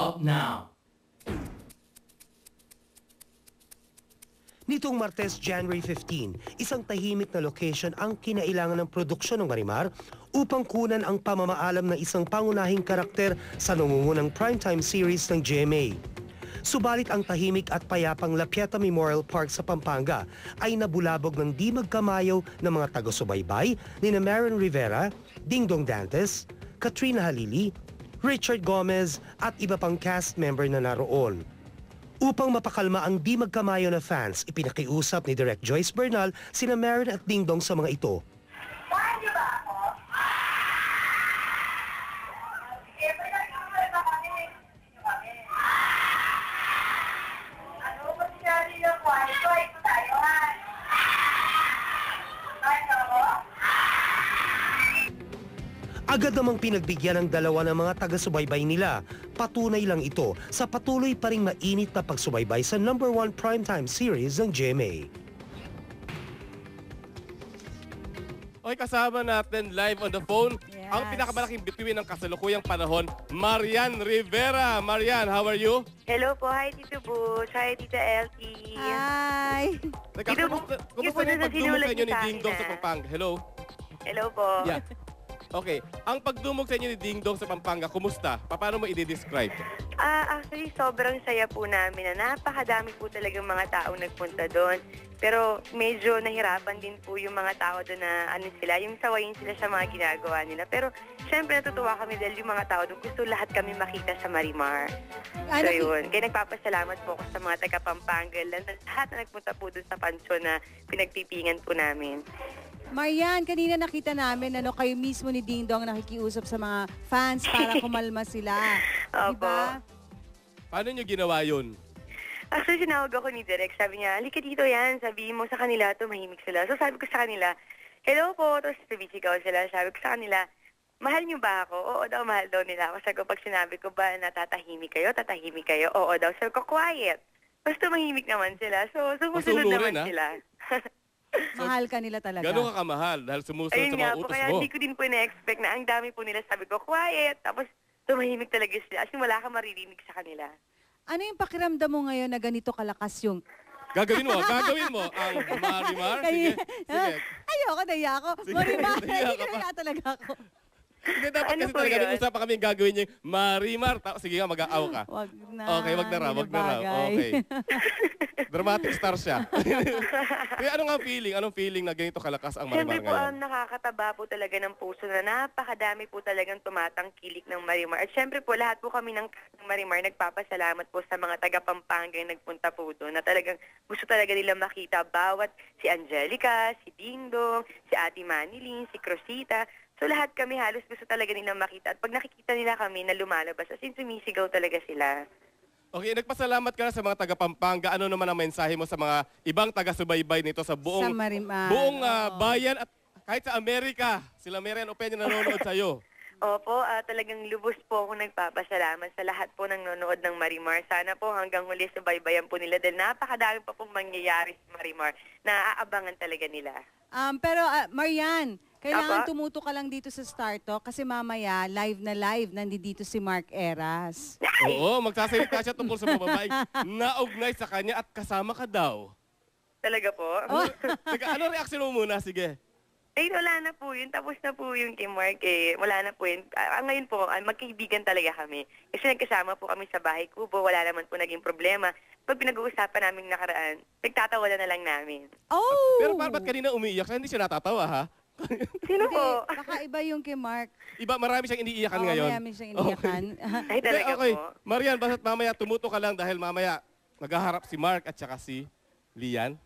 Up now. Nitong Martes, January 15, isang tahimik na location ang kinailangan ng produksyon ng Marimar upang kunan ang pamamaalam ng isang pangunahing karakter sa nangungunang primetime series ng GMA. Subalit ang tahimik at payapang La Pieta Memorial Park sa Pampanga ay nabulabog ng di magkamayaw ng mga taga-subaybay ni Marian Rivera, Dingdong Dantes, Katrina Halili, Richard Gomez at iba pang cast member na naroon. Upang mapakalma ang di magkamayo na fans, ipinakiusap ni Direk Joyce Bernal sina Marian at Dingdong sa mga ito. Mahal niyo ba ako? Siyempre nagkakaroon ba kami? Niyo kami. Ano ba sinari yung kwarto? Ito tayo, ha? Ano ako? Agad namang pinagbigyan ng dalawa ng mga taga-subaybay nila. Patunay lang ito sa patuloy pa ring mainit na pagsubaybay sa #1 primetime series ng GMA. Okay, kasama natin live on the phone Yes. ang pinakamalaking bituin ng kasalukuyang panahon, Marian Rivera. Marian, how are you? Hello po. Hi, Tito Butch. Hi, Tita Elkie. Hi! Teka, Dito, kumusta yung yung na pagdumog sinulat sa inyo ni niyo sa Dingdong akin, sa ah. Pampanga? Hello? Hello po. Yeah. Okay, ang pagdumog sa inyo ni Dingdong sa Pampanga, kumusta? Paano mo i-describe? Actually, sobrang saya po namin na napakadami po talagang mga taong nagpunta doon. Pero medyo nahirapan din po yung mga tao doon na yung sawayin sila sa mga ginagawa nila. Pero syempre natutuwa kami dahil yung mga tao doon gusto lahat kami makita sa Marimar. So yun, kaya nagpapasalamat po ako sa mga taga-Pampanga, lahat na nagpunta po doon sa pansyon na pinagpipingan po namin. Marian, kanina nakita namin kayo mismo ni Dingdong nakikiusap sa mga fans para kumalma sila. Opo. Diba? Paano nyo ginawa yun? Actually, sinawag ako ni Direk. Sabi niya, halika dito yan. Sabihin mo sa kanila, tumahimik sila. So sabi ko sa kanila, hello po. Tapos sumisigaw sila. Sabi ko sa kanila, mahal niyo ba ako? Oo daw, mahal daw nila ako. Sabi ko, pag sinabi ko ba na tatahimik kayo? Oo daw. Sabi ko, quiet. Tapos tumahimik naman sila. So sumusunod Masunurin, naman sila. Mahal ka nila talaga. Gano'n ka kamahal dahil sumusunod Ayun sa nga mga po, utos kaya mo. hindi ko din po na-expect na ang dami po nila. Sabi ko, quiet. Tapos tumahimik talaga sila. As in, wala kang maririnig sa kanila. Ano yung pakiramdam mo ngayon na ganito kalakas yung... Gagawin mo ang Marimar. Sige, sige. Ayoko, naiya ako. Sige, Marimar, naiya hindi ka ka pa. naiya talaga ako. Hindi, dapat Ano kasi po talaga yun? nag-usapan kami yung gagawin niya yung Marimar. Sige nga, mag-aaw ka. Wag na. Okay, wag na raw, hindi wag na raw. bagay. Okay. Dramatic star siya. Kaya ano nga feeling? Anong feeling na ganito kalakas ang Marimar Siyempre po, ngayon? nakakataba po talaga ng puso na napakadami po talagang tumatangkilik ng Marimar. At siyempre po, lahat po kami ng Marimar nagpapasalamat po sa mga taga-Pampanga yung nagpunta po doon na talagang gusto talaga nila makita bawat si Angelica, si Dingdong, si Ate Manilyn, si Crosita. So lahat kami halos gusto talaga nilang makita. At pag nakikita nila kami na lumalabas, as in sumisigaw talaga sila. Okay, nagpasalamat ka na sa mga taga-Pampanga. Ano naman ang mensahe mo sa mga ibang taga-subaybay nito sa buong, Sa Marimar. buong Oo. bayan at kahit sa Amerika? Sila Marian Opeña nanonood sa'yo. Opo, talagang lubos po ako nagpapasalamat sa lahat po ng nanonood ng Marimar. Sana po hanggang huli subaybayan po nila dahil napakadami pa pong mangyayari sa Marimar na aabangan talaga nila. Pero Marian, kailangan Apa? tumuto ka lang dito sa Star Talk kasi mamaya live na live nandito si Mark Eras. Oo, magsasalita siya tungkol sa mga babaeng naugnay sa kanya at kasama ka daw. Talaga po? Teka, ano reaksyon mo muna? Sige. Ay, wala na po yun. Tapos na po yung kay Mark eh. Wala na po yun. Ngayon po, magkaibigan talaga kami. Kasi nagkasama po kami sa bahay kubo. Wala naman po naging problema. Pag pinag-uusapan namin nakaraan, nagtatawanan na lang namin. Oh! Pero ba't kanina umiiyak siya? Hindi siya natatawa, ha? Sino Hindi, po? baka iba yung kay Mark. Iba, marami siyang iniiyakan Oo, ngayon. marami siyang iniyakan. Ay, talaga Okay, po. Marian, basta't mamaya tumuto ka lang dahil mamaya naghaharap si Mark at saka si Lian.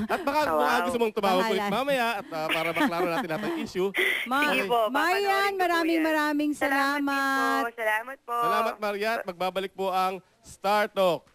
At baka Wow. gusto mong tumawag Bahala. ulit mamaya at para maklaro natin lahat ang issue. Sige po, Marian, papanoorin ko po yan. maraming Salamat din salamat. po. Salamat po. Salamat, Marian. Magbabalik po ang Star Talk.